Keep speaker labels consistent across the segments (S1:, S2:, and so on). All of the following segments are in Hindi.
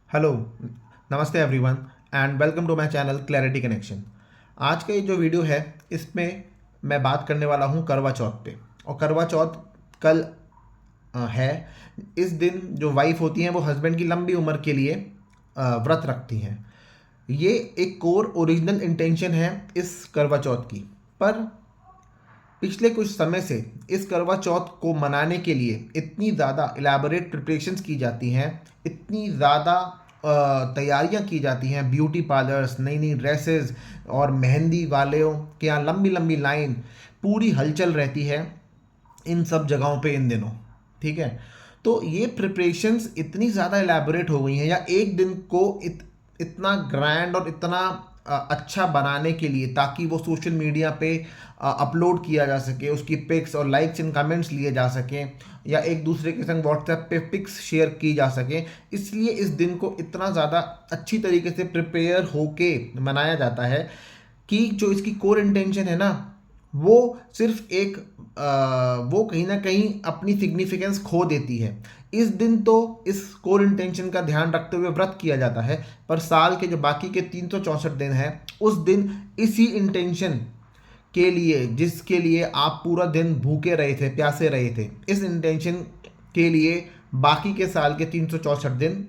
S1: हेलो, नमस्ते everyone and welcome to my channel clarity connection. आज का ये जो वीडियो है इसमें मैं बात करने वाला हूँ करवा चौथ पे। और करवा चौथ कल है। इस दिन जो वाइफ होती हैं वो हस्बैंड की लंबी उम्र के लिए व्रत रखती हैं। ये एक कोर ओरिजिनल इंटेंशन है इस करवा चौथ की। पर पिछले कुछ समय से इस करवा चौथ को मनाने के लिए इतनी ज़्यादा इलेबोरेट प्रिपरेशंस की जाती हैं, इतनी ज़्यादा तैयारियां की जाती हैं, ब्यूटी पार्लर्स, नई नई ड्रेसेस और मेहंदी वालों के यहाँ लंबी लंबी लाइन, पूरी हलचल रहती है इन सब जगहों पे इन दिनों। ठीक है, तो ये प्रिपरेशंस इतनी ज़्यादा एलैबोरेट हो गई हैं, या एक दिन को इतना ग्रैंड और इतना अच्छा बनाने के लिए ताकि वो सोशल मीडिया पे अपलोड किया जा सके, उसकी पिक्स और लाइक्स एंड कमेंट्स लिए जा सकें, या एक दूसरे के संग व्हाट्सएप पे पिक्स शेयर की जा सके, इसलिए इस दिन को इतना ज़्यादा अच्छी तरीके से प्रिपेयर होके मनाया जाता है कि जो इसकी कोर इंटेंशन है ना, वो सिर्फ एक वो कहीं ना कहीं अपनी सिग्निफिकेंस खो देती है। इस दिन तो इस कोर इंटेंशन का ध्यान रखते हुए व्रत किया जाता है, पर साल के जो बाकी के 364 दिन हैं उस दिन इसी इंटेंशन के लिए, जिसके लिए आप पूरा दिन भूखे रहे थे, प्यासे रहे थे, इस इंटेंशन के लिए बाकी के साल के 364 दिन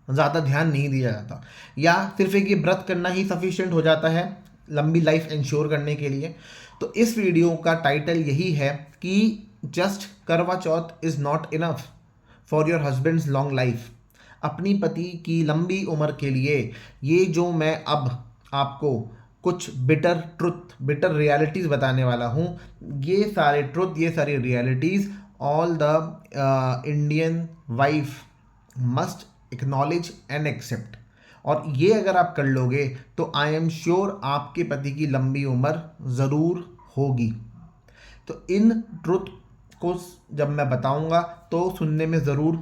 S1: ज़्यादा ध्यान नहीं दिया जाता, या सिर्फ एक ये व्रत करना ही सफिशिएंट हो जाता है लंबी लाइफ इंश्योर करने के लिए। तो इस वीडियो का टाइटल यही है कि just Karva Chauth is not enough for your husband's long life. अपनी पति की लंबी उम्र के लिए ये जो मैं अब आपको कुछ बिटर ट्रुथ, बिटर रियलिटीज़ बताने वाला हूँ, ये सारे ट्रुथ, ये सारी realities all the Indian wife must acknowledge and accept. और ये अगर आप कर लोगे तो आई एम श्योर आपके पति की लंबी उम्र ज़रूर होगी। तो इन ट्रुथ को जब मैं बताऊंगा तो सुनने में ज़रूर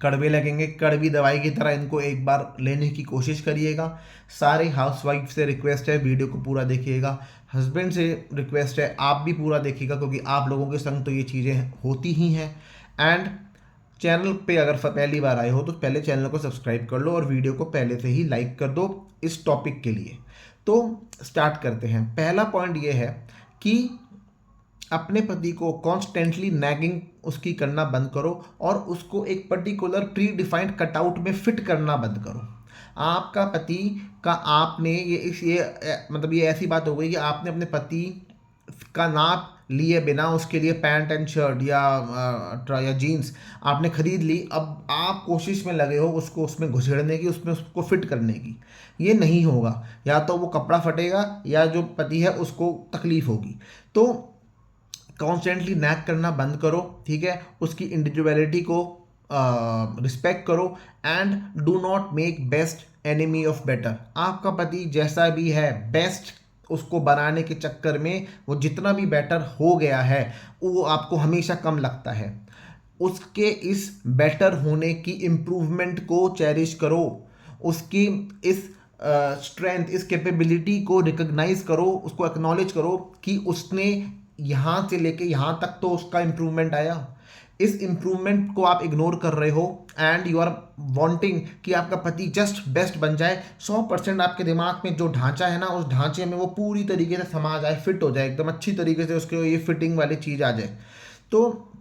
S1: कड़वे लगेंगे, कड़वी दवाई की तरह इनको एक बार लेने की कोशिश करिएगा। सारे हाउसवाइफ से रिक्वेस्ट है वीडियो को पूरा देखिएगा, हस्बैंड से रिक्वेस्ट है आप भी पूरा देखिएगा, क्योंकि आप लोगों के संग तो ये चीज़ें होती ही हैं। एंड चैनल पे अगर पहली बार आए हो तो पहले चैनल को सब्सक्राइब कर लो और वीडियो को पहले से ही लाइक कर दो इस टॉपिक के लिए। तो स्टार्ट करते हैं। पहला पॉइंट ये है कि अपने पति को कॉन्स्टेंटली नैगिंग उसकी करना बंद करो और उसको एक पर्टिकुलर प्री डिफाइंड कटआउट में फिट करना बंद करो। आपका पति का आपने मतलब ये ऐसी बात हो गई कि आपने अपने पति का नाप लिए बिना उसके लिए पैंट एंड शर्ट या जीन्स आपने खरीद ली, अब आप कोशिश में लगे हो उसको उसमें घुसेड़ने की, उसमें उसको फिट करने की। ये नहीं होगा, या तो वो कपड़ा फटेगा या जो पति है उसको तकलीफ होगी। तो कॉन्स्टेंटली नैग करना बंद करो, ठीक है, उसकी इंडिविजुअलिटी को रिस्पेक्ट करो and do not make best enemy of better. आपका पति जैसा भी है, बेस्ट उसको बनाने के चक्कर में वो जितना भी बेटर हो गया है वो आपको हमेशा कम लगता है। उसके इस बेटर होने की इम्प्रूवमेंट को चेरिश करो, उसकी इस स्ट्रेंथ, इस कैपेबिलिटी को रिकग्नाइज करो, उसको एक्नॉलेज करो कि उसने यहाँ से लेके यहाँ तक तो उसका इम्प्रूवमेंट आया। इस इम्प्रूवमेंट को आप इग्नोर कर रहे हो एंड यू आर वांटिंग कि आपका पति जस्ट बेस्ट बन जाए। 100% आपके दिमाग में जो ढांचा है ना, उस ढांचे में वो पूरी तरीके से समा जाए, फिट हो जाए, एकदम अच्छी तरीके से उसके ये फिटिंग वाली चीज़ आ जाए। तो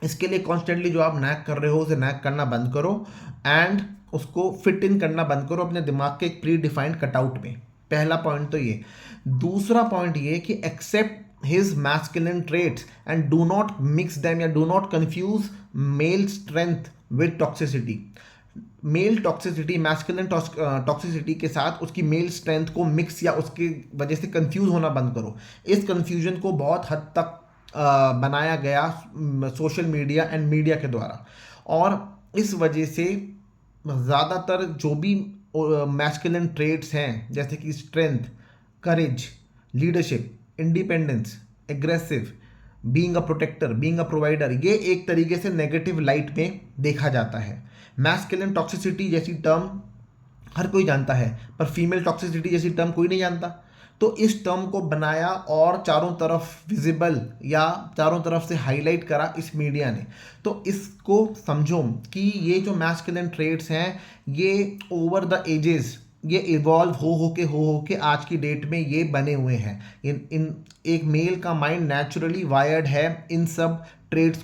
S1: इसके लिए कॉन्स्टेंटली जो आप नैक कर रहे हो उसे नैक करना बंद करो एंड उसको फिट इन करना बंद करो अपने दिमाग के एक प्री डिफाइंड कटआउट में। पहला पॉइंट तो ये। दूसरा पॉइंट ये कि accept his masculine traits and do not mix them या do not confuse male strength with toxicity। Male toxicity, masculine toxicity के साथ उसकी मेल स्ट्रेंथ को मिक्स या उसकी वजह से कंफ्यूज होना बंद करो। इस कंफ्यूजन को बहुत हद तक बनाया गया सोशल मीडिया एंड मीडिया के द्वारा, और इस वजह से ज़्यादातर जो भी मैस्कुलिन ट्रेट्स हैं जैसे कि strength, courage, leadership, independence, aggressive, being a protector, being a provider, ये एक तरीके से नेगेटिव लाइट में देखा जाता है। मैस्कुलिन टॉक्सिसिटी जैसी टर्म हर कोई जानता है, पर फीमेल टॉक्सिसिटी जैसी टर्म कोई नहीं जानता। तो इस टर्म को बनाया और चारों तरफ विजिबल या चारों तरफ से हाईलाइट करा इस मीडिया ने। तो इसको समझो कि ये जो मैस्कुलिन ट्रेट्स हैं ये ओवर द एजेस ये इवॉल्व हो के आज की डेट में ये बने हुए हैं। इन एक मेल का माइंड नेचुरली वायर्ड है इन सब ट्रेड्स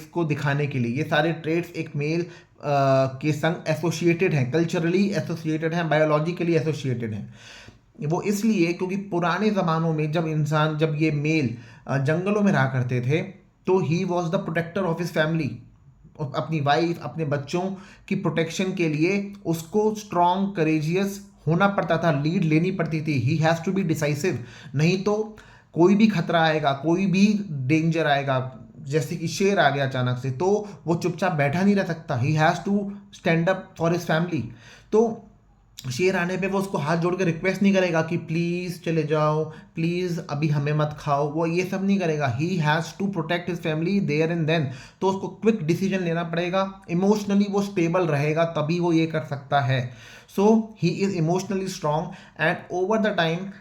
S1: को दिखाने के लिए। ये सारे ट्रेड्स एक मेल के संग एसोसिएटेड हैं, कल्चरली एसोसिएटेड हैं, बायोलॉजिकली एसोसिएटेड हैं। वो इसलिए क्योंकि पुराने ज़मानों में जब ये मेल जंगलों में रहा करते थे तो he was the protector of his family. अपनी वाइफ, अपने बच्चों की प्रोटेक्शन के लिए उसको स्ट्रॉन्ग, करेजियस होना पड़ता था, लीड लेनी पड़ती थी। He has to be decisive, नहीं तो कोई भी खतरा आएगा, कोई भी डेंजर आएगा, जैसे कि शेर आ गया अचानक से, तो वो चुपचाप बैठा नहीं रह सकता। He has to stand up for his family. तो शेर आने पे वो उसको हाथ जोड़ के रिक्वेस्ट नहीं करेगा कि प्लीज़ चले जाओ, प्लीज़ अभी हमें मत खाओ, वो ये सब नहीं करेगा। He has to protect his family there and then. तो उसको क्विक डिसीजन लेना पड़ेगा, इमोशनली वो स्टेबल रहेगा तभी वो ये कर सकता है। So he is emotionally strong and over the time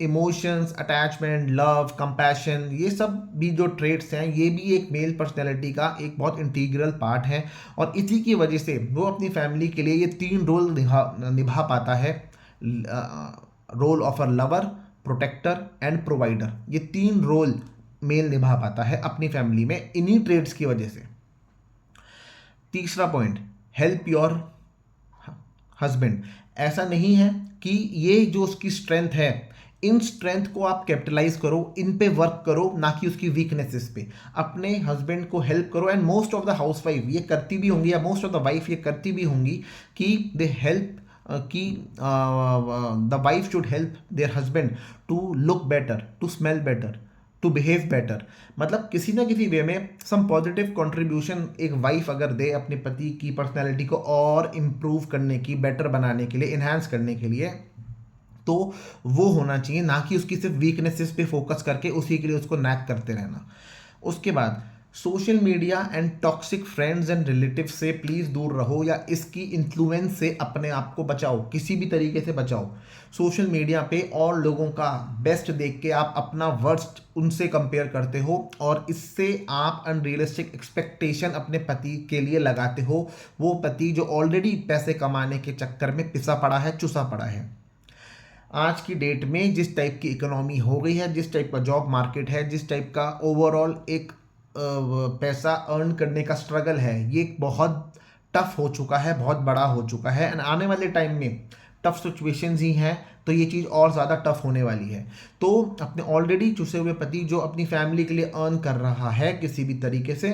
S1: emotions, attachment, love, compassion, ये सब भी जो ट्रेट्स हैं ये भी एक मेल पर्सनैलिटी का एक बहुत इंटीग्रल पार्ट है। और इसी की वजह से वो अपनी फैमिली के लिए ये 3 रोल निभा पाता है। Role of a lover, protector and provider. ये 3 रोल मेल निभा पाता है अपनी फैमिली में इन्हीं ट्रेट्स की वजह से। तीसरा पॉइंट, हेल्प योर हस्बैंड। ऐसा नहीं है कि ये जो उसकी स्ट्रेंथ है, इन स्ट्रेंथ को आप कैपिटलाइज करो, इन पे वर्क करो, ना कि उसकी वीकनेसेस पे। अपने हस्बैंड को हेल्प करो। And most of the housewife ये करती भी होंगी, या मोस्ट ऑफ द वाइफ ये करती भी होंगी कि दे हेल्प कि the wife should help their husband to look better, to smell better, to behave better. मतलब किसी ना किसी वे में सम पॉजिटिव कंट्रीब्यूशन एक वाइफ अगर दे अपने पति की पर्सनैलिटी को और इम्प्रूव करने की, बेटर बनाने के लिए, इन्हांस करने के लिए, तो वो होना चाहिए, ना कि उसकी सिर्फ वीकनेसेस पे फोकस करके उसी के लिए उसको नैक करते रहना। उसके बाद social media and toxic friends and relative से प्लीज़ दूर रहो, या इसकी इन्फ्लुएंस से अपने आप को बचाओ, किसी भी तरीके से बचाओ। सोशल मीडिया पे और लोगों का बेस्ट देख के आप अपना वर्स्ट उनसे कंपेयर करते हो और इससे आप अनरियलिस्टिक एक्सपेक्टेशन अपने पति के लिए लगाते हो। वो पति जो ऑलरेडी पैसे कमाने के चक्कर में पिसा पड़ा है, चुसा पड़ा है। आज की डेट में जिस टाइप की इकोनॉमी हो गई है, जिस टाइप का जॉब मार्केट है, जिस टाइप का ओवरऑल एक पैसा अर्न करने का स्ट्रगल है, ये बहुत टफ हो चुका है, बहुत बड़ा हो चुका है। एंड आने वाले टाइम में टफ सिचुएशंस ही हैं, तो ये चीज़ और ज़्यादा टफ होने वाली है। तो अपने ऑलरेडी चुसे हुए पति जो अपनी फैमिली के लिए अर्न कर रहा है किसी भी तरीके से,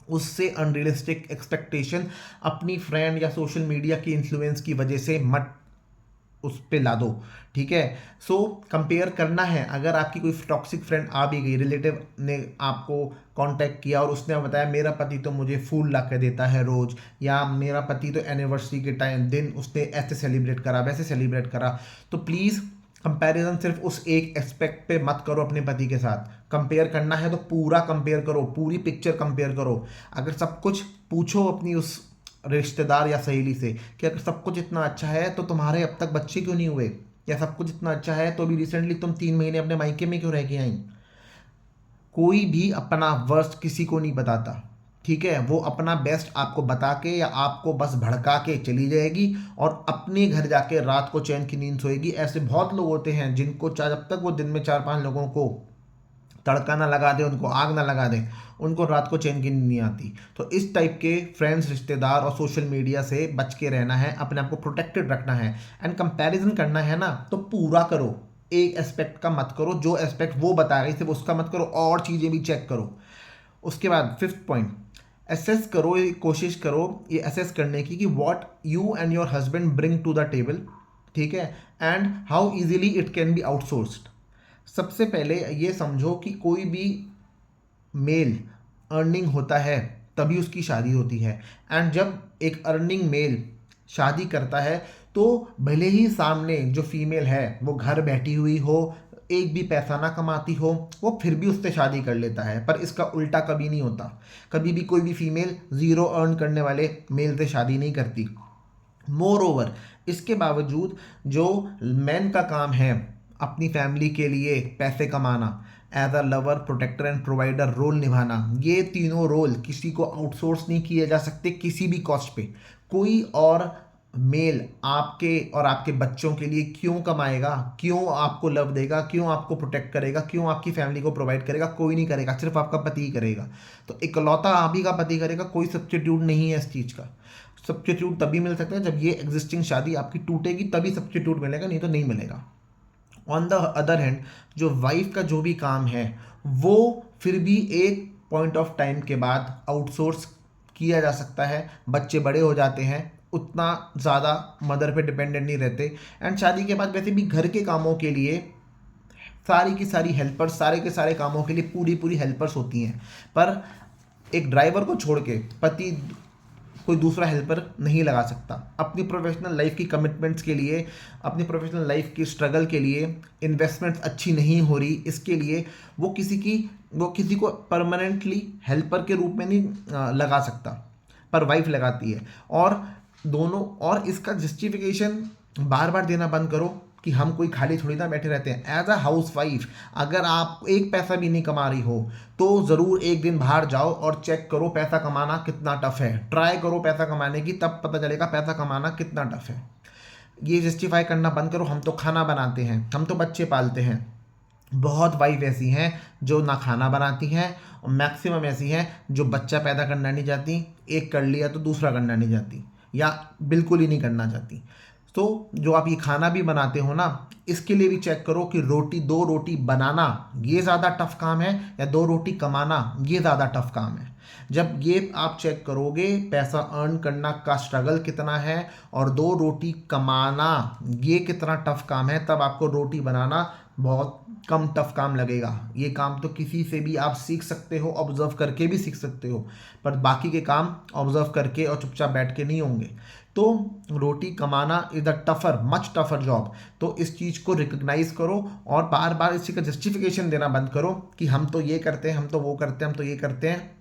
S1: उससे अनरियलिस्टिक एक्सपेक्टेशन अपनी फ्रेंड या सोशल मीडिया की इन्फ्लुएंस की वजह से मत उस पे ला दो, ठीक है। सो कंपेयर करना है। अगर आपकी कोई टॉक्सिक फ्रेंड आ भी गई, रिलेटिव ने आपको कांटेक्ट किया और उसने बताया मेरा पति तो मुझे फूल ला के देता है रोज़, या मेरा पति तो एनिवर्सरी के दिन उसने ऐसे सेलिब्रेट करा, वैसे सेलिब्रेट करा, तो प्लीज़ कंपैरिजन सिर्फ उस एक एस्पेक्ट पे मत करो अपने पति के साथ। कंपेयर करना है तो पूरा कंपेयर करो, पूरी पिक्चर कंपेयर करो। अगर सब कुछ पूछो अपनी उस रिश्तेदार या सहेली से कि अगर सब कुछ इतना अच्छा है तो तुम्हारे अब तक बच्चे क्यों नहीं हुए, या सब कुछ इतना अच्छा है तो अभी रिसेंटली तुम 3 महीने अपने मायके में क्यों रह के आई। कोई भी अपना वर्स्ट किसी को नहीं बताता, ठीक है। वो अपना बेस्ट आपको बता के या आपको बस भड़का के चली जाएगी और अपने घर जाके रात को चैन की नींद सोएगी। ऐसे बहुत लोग होते हैं जिनको जब तक वो दिन में 4-5 लोगों को तड़का ना लगा दे, उनको आग ना लगा दे, उनको रात को चैन की नींद नहीं आती। तो इस टाइप के फ्रेंड्स, रिश्तेदार और सोशल मीडिया से बच के रहना है, अपने आप को प्रोटेक्टेड रखना है। एंड कंपैरिजन करना है ना तो पूरा करो, एक एस्पेक्ट का मत करो। जो एस्पेक्ट वो बता रही सिर्फ उसका मत करो, और चीज़ें भी चेक करो। उसके बाद 5th पॉइंट, एसेस करो, कोशिश करो ये एसेस करने की कि what you and your husband bring to the table, ठीक है, and how easily it can be outsourced. सबसे पहले ये समझो कि कोई भी मेल अर्निंग होता है तभी उसकी शादी होती है। एंड जब एक अर्निंग मेल शादी करता है तो भले ही सामने जो फीमेल है वो घर बैठी हुई हो, एक भी पैसा ना कमाती हो, वो फिर भी उससे शादी कर लेता है। पर इसका उल्टा कभी नहीं होता। कभी भी कोई भी फीमेल ज़ीरो अर्न करने वाले मेल से शादी नहीं करती। मोर ओवर, इसके बावजूद जो मैन का काम है अपनी फैमिली के लिए पैसे कमाना, as a lover, protector and provider role निभाना, ये तीनों रोल किसी को आउटसोर्स नहीं किए जा सकते किसी भी कॉस्ट पे। कोई और मेल आपके और आपके बच्चों के लिए क्यों कमाएगा, क्यों आपको लव देगा, क्यों आपको प्रोटेक्ट करेगा, क्यों आपकी फैमिली को प्रोवाइड करेगा? कोई नहीं करेगा, सिर्फ आपका पति ही करेगा। तो इकलौता आप ही का पति करेगा, कोई सब्स्टिट्यूट नहीं है इस चीज़ का। सब्स्टिट्यूट तभी मिल सकता है जब ये एग्जिस्टिंग शादी आपकी टूटेगी, तभी सब्स्टिट्यूट मिलेगा, नहीं तो नहीं मिलेगा। ऑन द अदर हैंड, जो वाइफ का जो भी काम है वो फिर भी एक पॉइंट ऑफ टाइम के बाद आउटसोर्स किया जा सकता है। बच्चे बड़े हो जाते हैं, उतना ज़्यादा मदर पे डिपेंडेंट नहीं रहते, एंड शादी के बाद वैसे भी घर के कामों के लिए सारी की सारी हेल्पर्स, सारे के सारे कामों के लिए पूरी पूरी हेल्पर्स होती हैं। पर एक ड्राइवर को छोड़ के पति कोई दूसरा हेल्पर नहीं लगा सकता। अपनी प्रोफेशनल लाइफ की कमिटमेंट्स के लिए, अपनी प्रोफेशनल लाइफ की स्ट्रगल के लिए, इन्वेस्टमेंट्स अच्छी नहीं हो रही इसके लिए वो किसी को परमानेंटली हेल्पर के रूप में नहीं लगा सकता, पर वाइफ लगाती है। और दोनों, और इसका जस्टिफिकेशन बार बार देना बंद करो कि हम कोई खाली थोड़ी ना बैठे रहते हैं। एज अ हाउस वाइफ अगर आप एक पैसा भी नहीं कमा रही हो तो ज़रूर एक दिन बाहर जाओ और चेक करो पैसा कमाना कितना टफ है। ट्राई करो पैसा कमाने की, तब पता चलेगा पैसा कमाना कितना टफ है। ये जस्टिफाई करना बंद करो, हम तो खाना बनाते हैं, हम तो बच्चे पालते हैं। बहुत वाइफ ऐसी हैं जो ना खाना बनाती हैं, और मैक्सिमम ऐसी हैं जो बच्चा पैदा करना नहीं चाहती, एक कर लिया तो दूसरा करना नहीं चाहती, या बिल्कुल ही नहीं करना चाहती। तो जो आप ये खाना भी बनाते हो ना, इसके लिए भी चेक करो कि दो रोटी बनाना ये ज़्यादा टफ काम है या दो रोटी कमाना ये ज़्यादा टफ काम है। जब ये आप चेक करोगे पैसा अर्न करना का स्ट्रगल कितना है और दो रोटी कमाना ये कितना टफ काम है, तब आपको रोटी बनाना बहुत कम टफ काम लगेगा। ये काम तो किसी से भी आप सीख सकते हो, ऑब्जर्व करके भी सीख सकते हो, पर बाकी के काम ऑब्जर्व करके और चुपचाप बैठ के नहीं होंगे। तो रोटी कमाना is a tougher, much tougher job. तो इस चीज़ को रिकग्नाइज करो और बार बार इसी का जस्टिफिकेशन देना बंद करो कि हम तो ये करते हैं, हम तो वो करते हैं, हम तो ये करते हैं।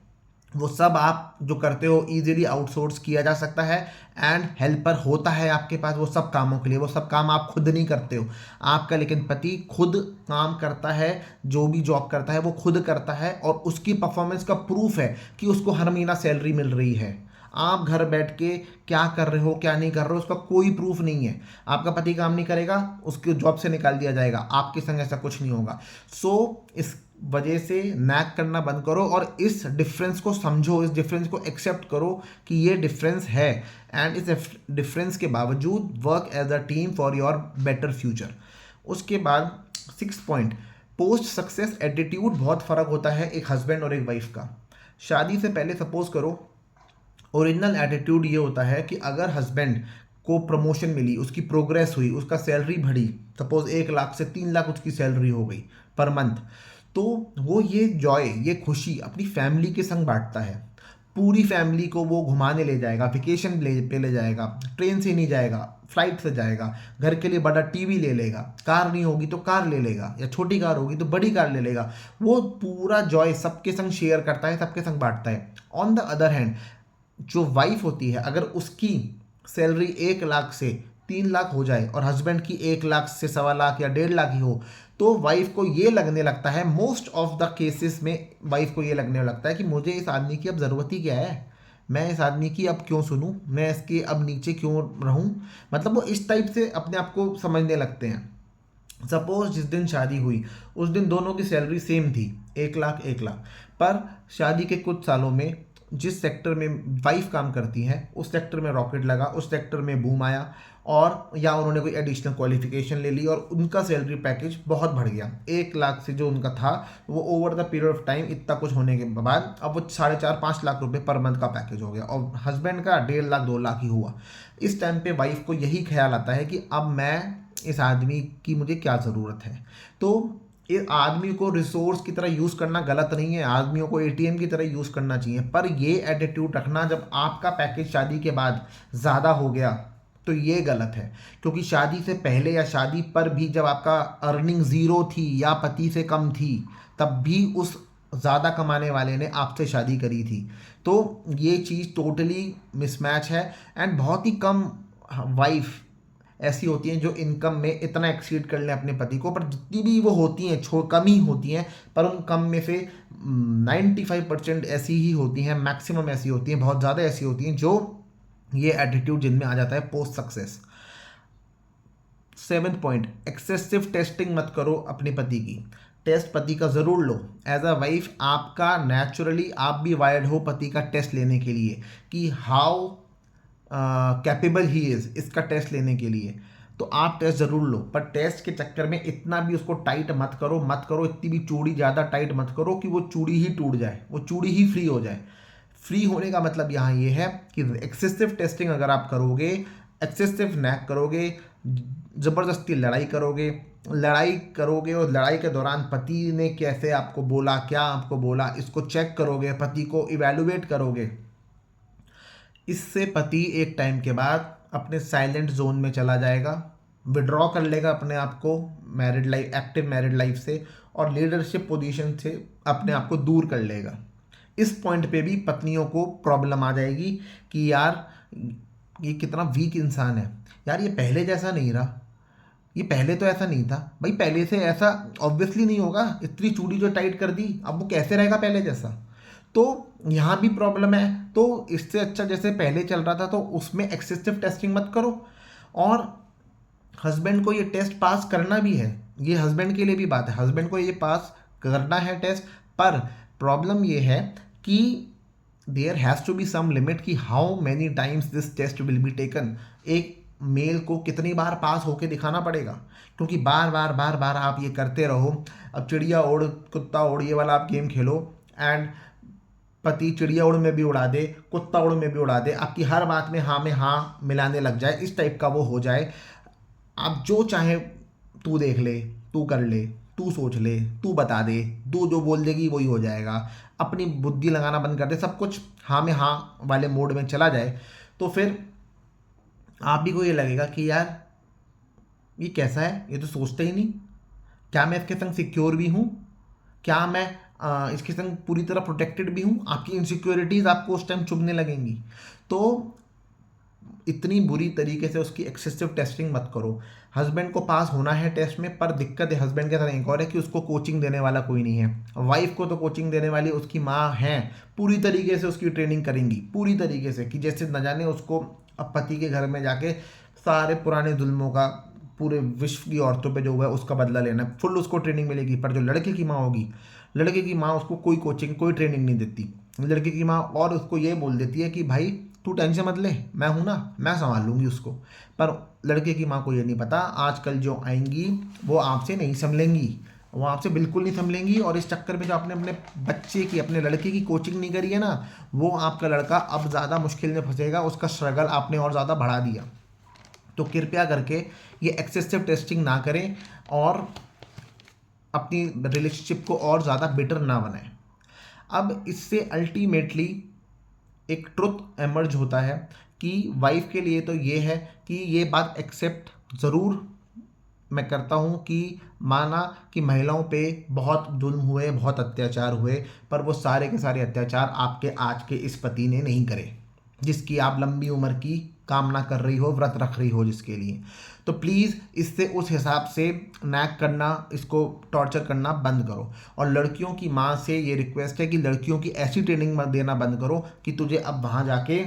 S1: वो सब आप जो करते हो इजीली आउटसोर्स किया जा सकता है, एंड हेल्पर होता है आपके पास वो सब कामों के लिए। वो सब काम आप खुद नहीं करते हो आपका, लेकिन पति खुद काम करता है, जो भी जॉब करता है वो खुद करता है, और उसकी परफॉर्मेंस का प्रूफ है कि उसको हर महीना सैलरी मिल रही है। आप घर बैठ के क्या कर रहे हो क्या नहीं कर रहे हो उसका कोई प्रूफ नहीं है। आपका पति काम नहीं करेगा, उसको जॉब से निकाल दिया जाएगा, आपके संग ऐसा कुछ नहीं होगा। सो इस वजह से नैक करना बंद करो और इस डिफरेंस को समझो, इस डिफरेंस को एक्सेप्ट करो कि ये डिफरेंस है, एंड इस डिफरेंस के बावजूद work as a team for your better future. उसके बाद 6 पॉइंट, पोस्ट सक्सेस एटीट्यूड। बहुत फ़र्क होता है एक हस्बैंड और एक वाइफ का। शादी से पहले सपोज करो ओरिजिनल एटीट्यूड ये होता है कि अगर हस्बैंड को प्रमोशन मिली, उसकी प्रोग्रेस हुई, उसका सैलरी बढ़ी, सपोज 1 लाख से 3 लाख उसकी सैलरी हो गई पर मंथ, तो वो ये जॉय, ये खुशी अपनी फैमिली के संग बांटता है। पूरी फैमिली को वो घुमाने ले जाएगा, वेकेशन पे ले जाएगा, ट्रेन से नहीं जाएगा, फ्लाइट से जाएगा, घर के लिए बड़ा टीवी ले लेगा, कार नहीं होगी तो कार ले लेगा, या छोटी कार होगी तो बड़ी कार ले लेगा। वो पूरा जॉय सबके संग शेयर करता है, सबके संग बांटता है। ऑन द अदर हैंड जो वाइफ होती है, अगर उसकी सैलरी 1 लाख से 3 लाख हो जाए और हस्बैंड की 1 लाख से 1.25 लाख या 1.5 लाख ही हो, तो वाइफ को ये लगने लगता है, मोस्ट ऑफ द केसेस में वाइफ को ये लगने लगता है कि मुझे इस आदमी की अब ज़रूरत ही क्या है, मैं इस आदमी की अब क्यों सुनूं, मैं इसके अब नीचे क्यों रहूं। मतलब वो इस टाइप से अपने आप को समझने लगते हैं। सपोज जिस दिन शादी हुई उस दिन दोनों की सैलरी सेम थी, 1 लाख 1 लाख, पर शादी के कुछ सालों में जिस सेक्टर में वाइफ काम करती हैं उस सेक्टर में रॉकेट लगा, उस सेक्टर में बूम आया, और या उन्होंने कोई एडिशनल क्वालिफिकेशन ले ली और उनका सैलरी पैकेज बहुत बढ़ गया। 1 लाख से जो उनका था वो over the period of time इतना कुछ होने के बाद अब वो 4.5-5 लाख रुपए पर मंथ का पैकेज हो गया, और हस्बैंड का 1.5 लाख 2 लाख ही हुआ। इस टाइम पे वाइफ को यही ख्याल आता है कि अब मैं इस आदमी की मुझे क्या ज़रूरत है। तो ये आदमी को रिसोर्स की तरह यूज़ करना गलत नहीं है, आदमियों को एटीएम की तरह यूज़ करना चाहिए, पर ये एटीट्यूड रखना जब आपका पैकेज शादी के बाद ज़्यादा हो गया तो ये गलत है। क्योंकि शादी से पहले या शादी पर भी जब आपका अर्निंग ज़ीरो थी या पति से कम थी, तब भी उस ज़्यादा कमाने वाले ने आपसे शादी करी थी। तो ये चीज़ टोटली मिसमैच है, एंड बहुत ही कम वाइफ ऐसी होती हैं जो इनकम में इतना एक्सीड कर लें अपने पति को, पर जितनी भी वो होती हैं कम ही होती हैं, पर उन कम में से 95% ऐसी ही होती हैं, मैक्सिमम ऐसी होती हैं, बहुत ज़्यादा ऐसी होती हैं जो ये एटीट्यूड जिनमें आ जाता है post success. 7th point, excessive testing मत करो अपने पति की। टेस्ट पति का ज़रूर लो। एज अ वाइफ आपका नेचुरली आप भी वायर्ड हो पति का टेस्ट लेने के लिए कि हाउ कैपेबल ही इज़, इसका टेस्ट लेने के लिए। तो आप टेस्ट ज़रूर लो, पर टेस्ट के चक्कर में इतना भी उसको टाइट मत करो, इतनी भी चूड़ी ज़्यादा टाइट मत करो कि वो चूड़ी ही टूट जाए, वो चूड़ी ही फ्री हो जाए। फ्री होने का मतलब यहाँ ये है कि एक्सेसिव टेस्टिंग अगर आप करोगे, एक्सेसिव नैक करोगे, ज़बरदस्ती लड़ाई करोगे और लड़ाई के दौरान पति ने कैसे आपको बोला, क्या आपको बोला, इसको चेक करोगे, पति को इवेलुएट करोगे, इससे पति एक टाइम के बाद अपने साइलेंट जोन में चला जाएगा, विड्रॉ कर लेगा अपने आप को married life, active married life से, और लीडरशिप पोजीशन से अपने आप को दूर कर लेगा। इस पॉइंट पे भी पत्नियों को प्रॉब्लम आ जाएगी कि यार ये कितना वीक इंसान है, यार ये पहले जैसा नहीं रहा, ये पहले तो ऐसा नहीं था भाई, पहले से ऐसा ऑब्वियसली नहीं होगा, इतनी चूड़ी जो टाइट कर दी अब वो कैसे रहेगा पहले जैसा। तो यहाँ भी प्रॉब्लम है। तो इससे अच्छा जैसे पहले चल रहा था तो उसमें एक्सेसिव टेस्टिंग मत करो। और हस्बैंड को ये टेस्ट पास करना भी है, ये हस्बैंड के लिए भी बात है, हस्बैंड को ये पास करना है टेस्ट, पर प्रॉब्लम ये है कि there has to be some limit कि how many times this test will be taken. एक मेल को कितनी बार पास होके दिखाना पड़ेगा, क्योंकि बार बार आप ये करते रहो। अब चिड़िया उड़ कुत्ता उड़ ये वाला आप गेम खेलो एंड पति चिड़िया उड़ में भी उड़ा दे, कुत्ता उड़ में भी उड़ा दे, आपकी हर बात में हाँ मिलाने लग जाए, इस टाइप का वो हो जाए। आप जो चाहे तू देख ले, तू कर ले, तू सोच ले, तू बता दे, तू जो बोल देगी वही हो जाएगा, अपनी बुद्धि लगाना बंद कर दे, सब कुछ हाँ में हाँ वाले मोड में चला जाए, तो फिर आप भी को ये लगेगा कि यार ये कैसा है, ये तो सोचता ही नहीं, क्या मैं इसके संग सिक्योर भी हूँ, क्या मैं इसके संग पूरी तरह प्रोटेक्टेड भी हूँ। आपकी इनसिक्योरिटीज़ आपको उस टाइम चुभने लगेंगी। तो इतनी बुरी तरीके से उसकी एक्सेसिव टेस्टिंग मत करो। हस्बैंड को पास होना है टेस्ट में, पर दिक्कत है हस्बैंड के साथ एक और है कि उसको कोचिंग देने वाला कोई नहीं है। वाइफ को तो कोचिंग देने वाली उसकी माँ है, पूरी तरीके से उसकी ट्रेनिंग करेंगी, पूरी तरीके से, कि जैसे न जाने उसको अब पति के घर में जाके सारे पुराने जुल्मों का पूरे विश्व की औरतों पे जो हुआ है उसका बदला लेना है, फुल उसको ट्रेनिंग मिलेगी। पर जो लड़के की माँ होगी, लड़के की माँ उसको कोई कोचिंग कोई ट्रेनिंग नहीं देती। लड़के की माँ और उसको ये बोल देती है कि भाई तू टेंशन मत ले, मैं हूँ ना, मैं संभाल लूँगी उसको। पर लड़के की माँ को ये नहीं पता आजकल जो आएंगी वो आपसे नहीं संभलेंगी, वो आपसे बिल्कुल नहीं संभलेंगी। और इस चक्कर में जो आपने अपने बच्चे की, अपने लड़के की कोचिंग नहीं करी है ना, वो आपका लड़का अब ज़्यादा मुश्किल में फंसेगा, उसका स्ट्रगल आपने और ज़्यादा बढ़ा दिया। तो कृपया करके ये एक्सेसिव टेस्टिंग ना करें और अपनी रिलेशनशिप को और ज़्यादा बेटर ना बनाएं। अब इससे अल्टीमेटली एक ट्रुथ एमर्ज होता है कि वाइफ के लिए तो ये है कि ये बात एक्सेप्ट ज़रूर मैं करता हूँ कि माना कि महिलाओं पे बहुत जुल्म हुए, बहुत अत्याचार हुए, पर वो सारे के सारे अत्याचार आपके आज के इस पति ने नहीं करे, जिसकी आप लंबी उम्र की कामना कर रही हो, व्रत रख रही हो जिसके लिए। तो प्लीज़ इससे उस हिसाब से नैक करना, इसको टॉर्चर करना बंद करो। और लड़कियों की माँ से ये रिक्वेस्ट है कि लड़कियों की ऐसी ट्रेनिंग मत देना बंद करो कि तुझे अब वहाँ जाके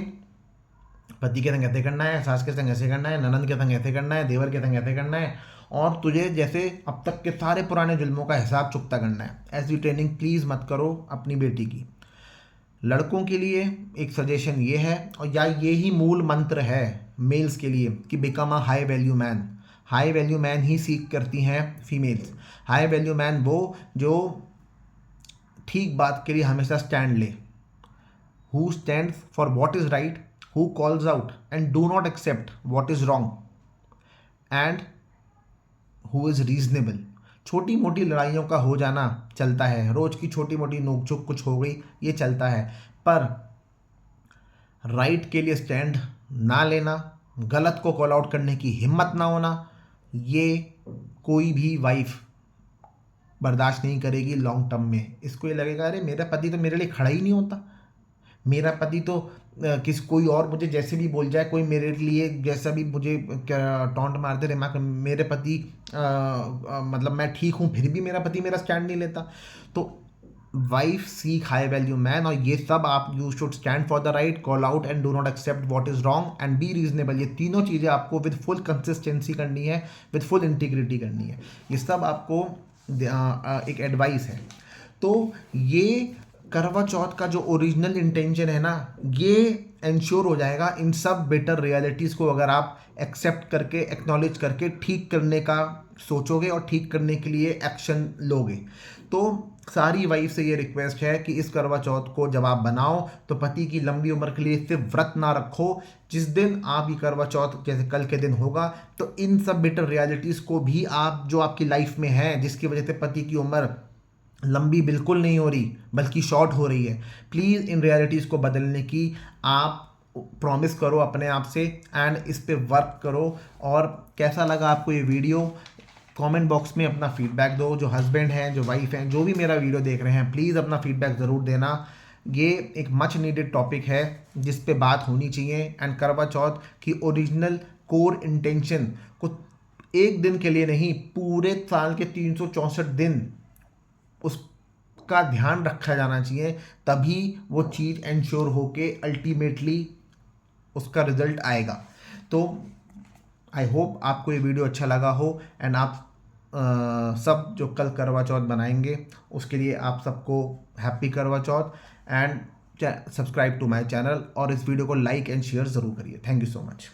S1: पति के संग ऐसे करना है, सास के संग ऐसे करना है, ननद के संग ऐसे करना है, देवर के संग ऐसे करना है, और तुझे जैसे अब तक के सारे पुराने जुल्मों का हिसाब चुकता करना है। ऐसी ट्रेनिंग प्लीज़ मत करो अपनी बेटी की। लड़कों के लिए एक सजेशन ये है, और या ये ही मूल मंत्र है मेल्स के लिए, कि become a high value man. High value man ही सीख करती हैं फीमेल्स। हाई वैल्यू मैन वो जो ठीक बात के लिए हमेशा स्टैंड ले, who stands for what is right, who calls out and do not accept what is wrong, and who is reasonable. छोटी मोटी लड़ाइयों का हो जाना चलता है, रोज़ की छोटी मोटी नोकझोंक कुछ हो गई, ये चलता है, पर राइट के लिए स्टैंड ना लेना, गलत को कॉल आउट करने की हिम्मत ना होना, ये कोई भी वाइफ बर्दाश्त नहीं करेगी लॉन्ग टर्म में। इसको ये लगेगा अरे मेरा पति तो मेरे लिए खड़ा ही नहीं होता, मेरा पति तो किस कोई और मुझे जैसे भी बोल जाए, कोई मेरे लिए जैसा भी मुझे टॉन्ट मार दे, रिमार्क, मेरे पति मतलब मैं ठीक हूँ फिर भी मेरा पति मेरा स्टैंड नहीं लेता। तो wife seek high value man, और ये सब आप you should stand for the right, call out and do not accept what is wrong and be reasonable. ये तीनों चीज़ें आपको विद फुल कंसिस्टेंसी करनी है, विद फुल इंटीग्रिटी करनी है। ये सब आपको एक एडवाइस है। तो ये करवा चौथ का जो ओरिजिनल इंटेंशन है ना, ये इंश्योर हो जाएगा इन सब बेटर रियलिटीज़ को अगर आप एक्सेप्ट करके, एक्नॉलेज करके ठीक करने का सोचोगे और ठीक करने के लिए एक्शन लोगे। तो सारी वाइफ से ये रिक्वेस्ट है कि इस करवा चौथ को जब आप बनाओ तो पति की लंबी उम्र के लिए सिर्फ व्रत ना रखो। जिस दिन आप ये करवा चौथ जैसे कल के दिन होगा, तो इन सब बेटर रियलिटीज़ को भी आप जो आपकी लाइफ में है, जिसकी वजह से पति की उम्र लंबी बिल्कुल नहीं हो रही बल्कि शॉर्ट हो रही है, प्लीज़ इन रियलिटीज़ को बदलने की आप प्रॉमिस करो अपने आप से एंड इस पे वर्क करो। और कैसा लगा आपको ये वीडियो, कमेंट बॉक्स में अपना फीडबैक दो। जो हस्बैंड हैं, जो वाइफ हैं, जो भी मेरा वीडियो देख रहे हैं, प्लीज़ अपना फीडबैक ज़रूर देना। ये एक मच नीडेड टॉपिक है जिस पे बात होनी चाहिए। एंड करवा चौथ की ओरिजिनल कोर इंटेंशन को एक दिन के लिए नहीं, पूरे साल के 364 दिन उसका ध्यान रखा जाना चाहिए, तभी वो चीज़ इंश्योर होके अल्टीमेटली उसका रिजल्ट आएगा। तो आई होप आपको ये वीडियो अच्छा लगा हो एंड आप सब जो कल करवा चौथ बनाएंगे उसके लिए आप सबको happy Karva Chauth and subscribe to my channel, और इस वीडियो को लाइक एंड शेयर ज़रूर करिए। Thank you so much.